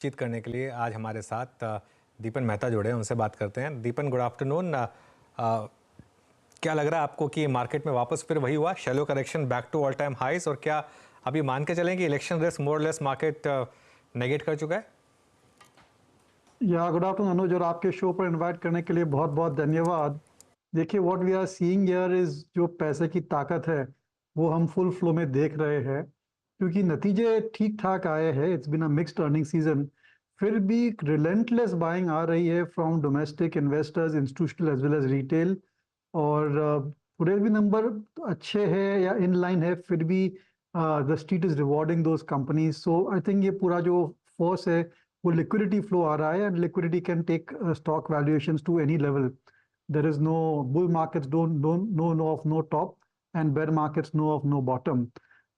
बातचीत करने के लिए आज हमारे साथ दीपन मेहता जुड़े हैं, उनसे बात करते हैं। दीपन, गुड आफ्टरनून। क्या लग रहा है आपको कि मार्केट में वापस फिर वही हुआ, shallow correction back to all time highs, और क्या अभी मान के चलें कि election risk more less market negate कर चुका है? या गुड आफ्टरनून अनुज, और आपके शो पर इनवाइट करने के लिए बहुत बहुत धन्यवाद। देखिए, what we are seeing here is जो पैसे की ताकत है वो हम फुल फ्लो में देख रहे हैं, क्योंकि नतीजे ठीक ठाक आए हैं। It's been a mixed earning season, फिर भी रिलेंटलेस बाइंग आ रही है from domestic investors, institutional as well as retail. और पूरे भी नंबर अच्छे हैं या इन लाइन है, फिर भी the street is rewarding those companies. So I think ये पूरा जो फोर्स है वो लिक्विडिटी फ्लो आ रहा है, and liquidity can take stock valuations to any level. There is no bull markets don't know of no top, and bear markets know of no bottom.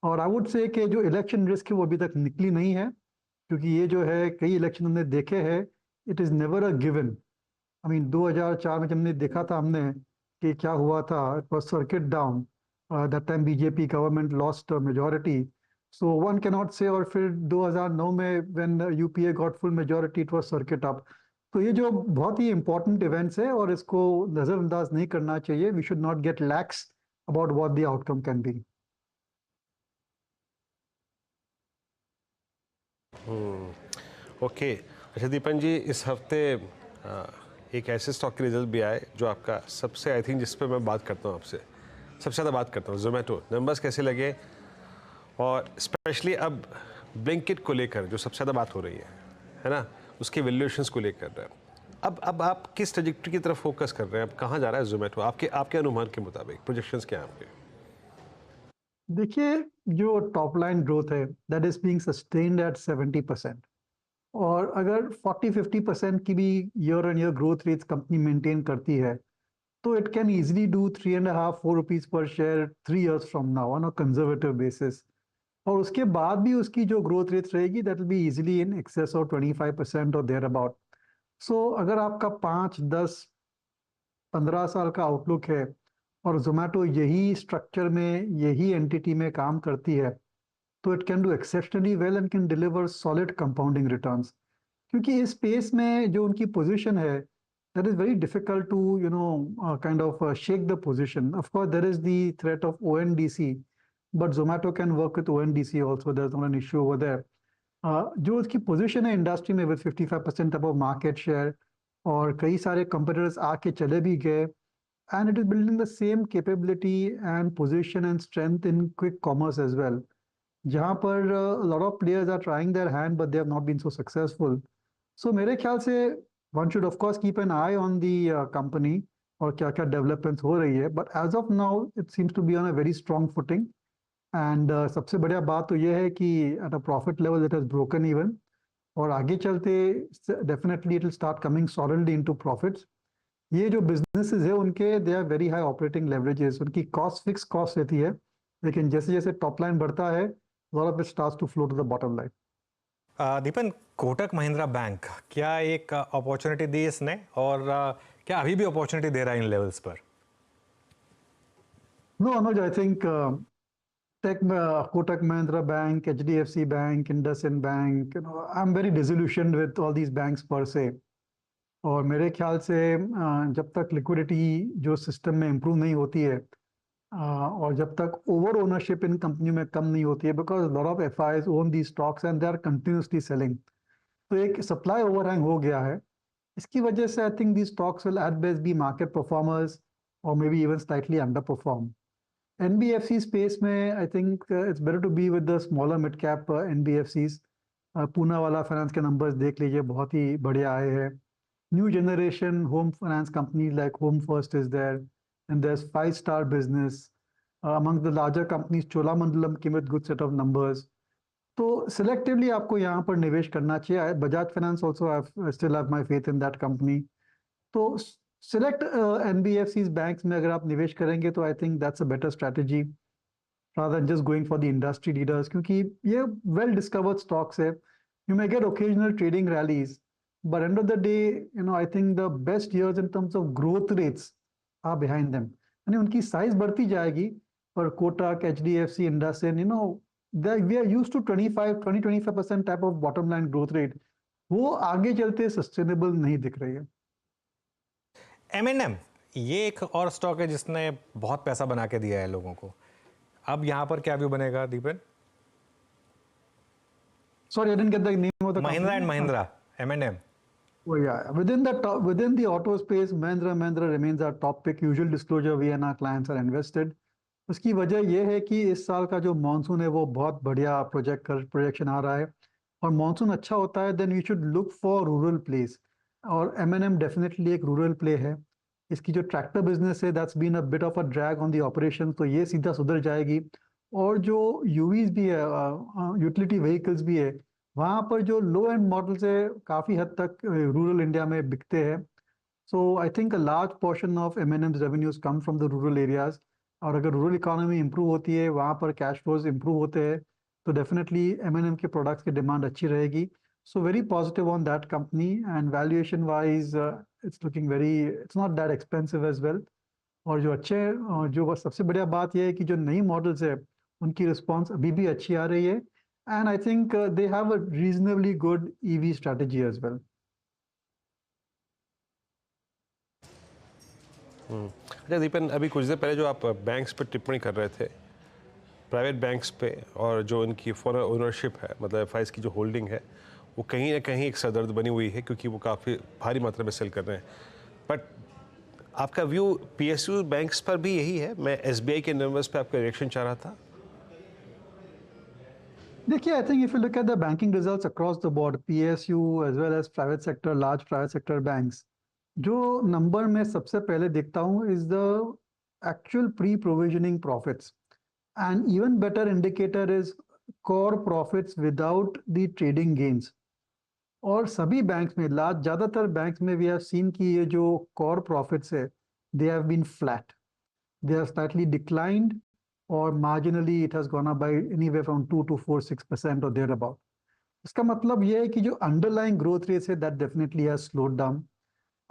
और I would say कि जो election risk है वो अभी तक निकली नहीं है, क्योंकि ये जो है कई इलेक्शन हमने देखे हैं, it is never a given. I mean 2004 में जब हमने देखा था हमने कि क्या हुआ था, it was circuit down. That time BJP government lost majority, so one can not से। और फिर 2009 में when UPA got full majority, it was circuit up. तो ये जो बहुत ही इंपॉर्टेंट इवेंट्स है और इसको नज़रअंदाज नहीं करना चाहिए। We should not get lax about what the outcome can be. Okay. अच्छा दीपन जी, इस हफ्ते एक ऐसे स्टॉक के रिजल्ट भी आए जो आपका सबसे, आई थिंक जिस पे मैं बात करता हूँ आपसे सबसे ज़्यादा बात करता हूँ, जोमेटो। नंबर्स कैसे लगे? और स्पेशली अब ब्लिंकिट को लेकर जो सबसे ज़्यादा बात हो रही है ना, उसके वैल्यूएशंस को लेकर अब आप किस ट्रजेक्टरी की तरफ फोकस कर रहे हैं? अब कहाँ जा रहा है जोमेटो आपके आपके अनुमान के मुताबिक? प्रोजेक्शंस क्या हैं आपके? देखिए, जो टॉप लाइन ग्रोथ है that is being sustained at 70%। और अगर 40-50% की भी year on year growth rates company maintain करती है, तो it can easily do 3.5-4 rupees per share 3 years from now on a conservative basis. और उसके बाद भी उसकी जो ग्रोथ रेट्स रहेगी that will be easily in excess of 25% और देयर अबाउट। सो अगर आपका 5, 10, 15 साल का आउटलुक है और जोमेटो यही स्ट्रक्चर में, यही एंटिटी में काम करती है, तो it can do exceptionally well and can deliver solid compounding returns. क्योंकि इस स्पेस में जो उनकी पोजीशन है, that is very difficult to kind of shake the position. Of course there is the threat of ONDC, but Zomato can work with ONDC also, there is not an issue over there. जो उसकी position है industry में with 55% अब market share, और कई सारे competitors आके चले भी गए, and it is building the same capability and position and strength in quick commerce as well, जहाँ पर a lot of players are trying their hand but they have not been so successful. So मेरे ख्याल से one should of course keep an eye on the company और क्या क्या developments हो रही है, but as of now it seems to be on a very strong footing. And सबसे बढ़िया बात तो ये है कि at a profit level it has broken even, और आगे चलते definitely it will start coming solidly into profits. ये जो बिजनेसेस है उनके, they are very high operating leverages, उनकी कॉस्ट फिक्स कॉस्ट रहती है, लेकिन जैसे जैसे टॉप लाइन बढ़ता है, lot of it starts to flow to the bottom line. Deepan, Kotak Mahindra bank क्या एक अपॉर्चुनिटी दी इसने, और क्या अभी भी अपॉर्चुनिटी दे रहा है इन लेवल्स पर? No Anuj, I think take Kotak Mahindra bank, HDFC bank, IndusInd bank, I am very disillusioned with all these banks पर से। और मेरे ख्याल से जब तक लिक्विडिटी जो सिस्टम में इम्प्रूव नहीं होती है, और जब तक ओवर ओनरशिप इन कंपनी में कम नहीं होती है, because lot of FIIs own the stocks and they are continuously selling, तो एक सप्लाई ओवरहैंग हो गया है। इसकी वजह से I think the stocks will at best be market performers, और maybe even slightly underperform. NBFC space में I think it's better to be with the smaller mid cap NBFCs. Poonawalla finance के numbers देख लीजिए, बहुत ही बढ़िया आए हैं। New generation home finance companies like Home First is there, and there's Five Star Business. Among the larger companies, Cholamandalam came with good set of numbers. तो selectively आपको यहाँ पर निवेश करना चाहिए। Bajaj finance also I still have my faith in that company. तो select NBFCs banks में अगर आप निवेश करेंगे तो I think that's a better strategy rather than just going for the industry leaders, क्योंकि ये well discovered stocks है. You may get occasional trading rallies, but end of the day, I think the best years in terms of growth rates are behind them. यानी उनकी size बढ़ती जाएगी, पर Kotak, HDFC, IndusInd, we are used to 25% type of bottom line growth rate. वो आगे चलते sustainable नहीं दिख रही है। M&M ये एक और स्टॉक है जिसने बहुत पैसा बना के दिया है लोगों को। अब यहाँ पर क्या व्यू बनेगा दीपन? Sorry, I didn't get the name of the Mahindra and company. Mahindra, M&M. Oh yeah, within the auto space, Mahindra remains our top pick. Usual disclosure, we and our clients are invested. उसकी वजह यह है कि इस साल का जो मानसून है वो बहुत बढ़िया प्रोजेक्शन आ रहा है, और मानसून अच्छा होता है then we should look for rural place, और M&M डेफिनेटली एक रूरल प्ले है। इसकी जो ट्रैक्टर बिजनेस है that's been a bit of a drag on the operation, तो ये सीधा सुधर जाएगी। और जो यूवीज भी है, यूटिलिटी व्हीकल्स भी है, वहाँ पर जो लो एंड मॉडल्स है काफ़ी हद तक रूरल इंडिया में बिकते हैं। So I think a large portion of M&M's revenues come from the rural areas, और अगर रूरल इकोनॉमी इंप्रूव होती है, वहाँ पर कैश फ्लोज इंप्रूव होते हैं, तो डेफिनेटली M&M के प्रोडक्ट्स की डिमांड अच्छी रहेगी। So very positive on that company, and valuation wise it's looking very, it's not that expensive as well. और जो जो बस सबसे बढ़िया बात यह है कि जो नई मॉडल्स है उनकी रिस्पॉन्स अभी भी अच्छी आ रही है, and I think they have a reasonably good EV strategy as well. अच्छा दीपन, अभी कुछ देर पहले जो आप बैंक्स पे टिप्पणी कर रहे थे, प्राइवेट बैंक्स पे, और जो इनकी फॉरेन ओनरशिप है, मतलब FIs की जो होल्डिंग है, वो कहीं ना कहीं एक सरदर्द बनी हुई है क्योंकि वो काफ़ी भारी मात्रा में सेल कर रहे हैं। बट आपका व्यू PSU बैंक्स पर भी यही है? मैं SBI के नंबर्स पे आपका रिएक्शन चाह रहा था। देखिए, I think if you look at the banking results across the board, PSU as well as private sector, large private sector banks, जो नंबर मैं सबसे पहले देखता हूँ is the actual pre provisioning profits, and even better indicator is core profits without the trading gains. और सभी banks में, large ज़्यादातर बैंक्स में वी हैव सीन कि ये जो कोर प्रॉफिट्स है they have been flat, they have slightly declined, or marginally it has gone up by anywhere from 2 to 4-6% or thereabout. इसका मतलब ये है कि जो underlying growth rates है that definitely has slowed down,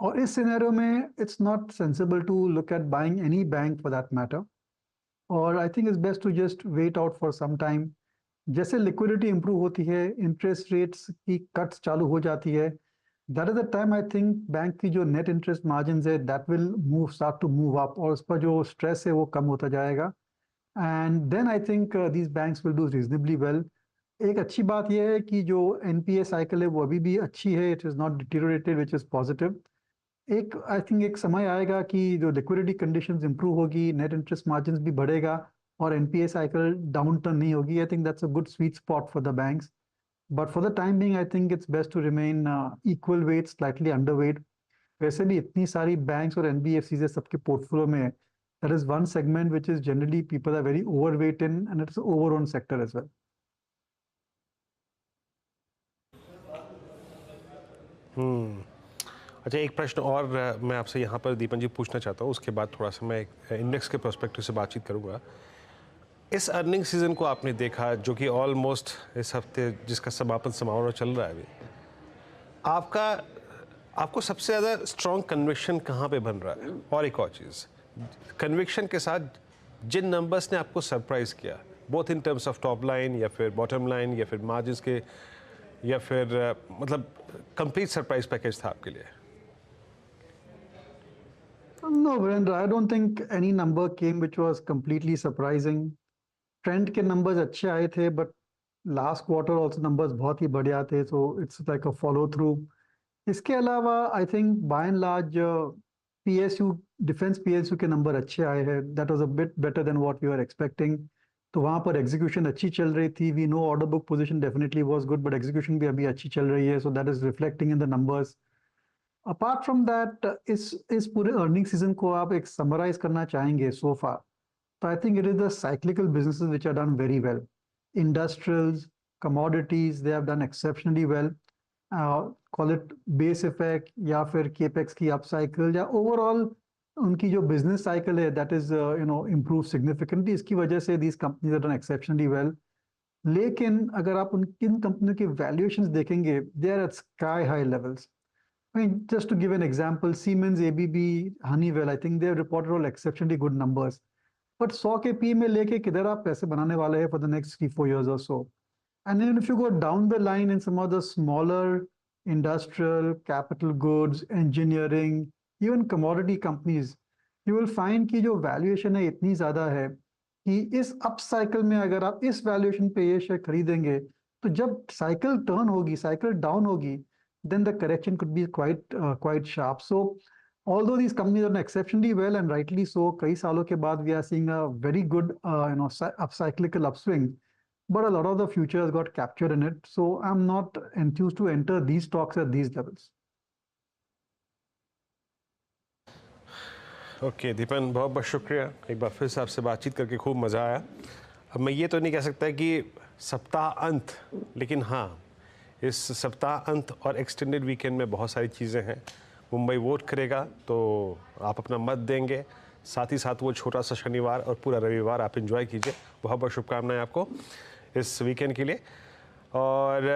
और इस सिनेरियो में it's not sensible to look at buying any bank for that matter, और I think it's best to just wait out for some time. जैसे liquidity improve होती है, interest rates की cuts चालू हो जाती है, that is the time I think bank की जो नेट इंटरेस्ट मार्जिन है that will start to move up, और उस पर जो स्ट्रेस है वो कम होता जाएगा, and then I think these banks will do reasonably well. एक अच्छी बात यह है कि जो NPA साइकिल है वो अभी भी अच्छी है, it is not deteriorated, which is positive. एक आई थिंक एक समय आएगा कि जो लिक्विडिटी कंडीशंस इंप्रूव होगी, नेट इंटरेस्ट मार्जिन भी बढ़ेगा, और NPA साइकिल डाउन टर्न नहीं होगी। I think that's a good sweet spot for the banks, but for the time being I think it's best to remain equal weight, slightly underweight. वैसे भी इतनी सारी banks और NBFCs है सबके portfolio में, that is one segment which is generally people are very overweight in, and it's over own sector as well. अच्छा, एक प्रश्न और मैं आपसे यहाँ पर दीपन जी पूछना चाहता हूँ, उसके बाद थोड़ा सा मैं इंडेक्स के पर्सपेक्टिव से बातचीत करूँगा। इस अर्निंग सीजन को आपने देखा, जो कि ऑलमोस्ट इस हफ्ते जिसका समापन समारोह चल रहा है अभी, आपको सबसे ज़्यादा स्ट्रॉन्ग कन्विक्शन कहाँ पे बन रहा है? और एक और चीज़, कन्विक्शन के साथ जिन नंबर्स ने आपको सरप्राइज़ किया, both in terms of top line या फिर बॉटम लाइन या फिर मार्जिन्स के, या फिर मतलब कंप्लीट सरप्राइज पैकेज था आपके लिए? No, Virendra, I don't think any number came which was completely surprising. Trend के नंबर्स अच्छे आए थे, but last quarter also numbers बहुत ही बढ़िया थे, so it's like a follow through. इसके अलावा I think by and large PSU, defence PSU के नंबर अच्छे आए हैं, that was a bit better than what we are expecting. तो वहाँ पर एग्जीक्यूशन अच्छी चल रही थी। We know order book position definitely was good, but execution भी अभी अच्छी चल रही है, so that is reflecting in the numbers. Apart from that, इस पूरे अर्निंग सीजन को आप एक समराइज करना चाहेंगे सो फार, so I think it is the cyclical businesses which are done very well. Industrials, commodities, they have done exceptionally well. Call it base effect या फिर capex की up cycle, या overall उनकी जो business cycle है that is improved significantly. इसकी वजह से these companies have done exceptionally well. लेकिन अगर आप किन कंपनियों की valuations देखेंगे, they are at sky high levels. I mean, just to give an example, Siemens, ABB, Honeywell, I think they have reported all exceptionally good numbers. But 100 के P में लेके किधर आप पैसे बनाने वाले हैं for the next 3-4 years or so? And then if you go down the line in some of the smaller industrial, capital goods, engineering, even commodity companies, you will find कि जो valuation है इतनी ज़्यादा है कि इस अप साइकिल में अगर आप इस वैल्यूएशन पे ये शेयर खरीदेंगे तो जब साइकिल टर्न होगी, साइकिल डाउन होगी, then the correction could be quite sharp. So although these companies are doing exceptionally well and rightly so, कई सालों के बाद we are seeing a very good cyclical upswing, but a lot of the future has got captured in it. So I'm not enthused to enter these stocks at these levels. Okay Deepan, बहुत बहुत शुक्रिया। एक बार फिर से आपसे बातचीत करके खूब मज़ा आया। अब मैं ये तो नहीं कह सकता कि सप्ताह अंत, लेकिन हाँ, इस सप्ताह अंत और एक्सटेंडेड वीकेंड में बहुत सारी चीज़ें हैं। मुंबई वोट करेगा तो आप अपना मत देंगे, साथ ही साथ वो छोटा सा शनिवार और पूरा रविवार आप एंजॉय कीजिए। बहुत बहुत शुभकामनाएं आपको इस वीकेंड के लिए। और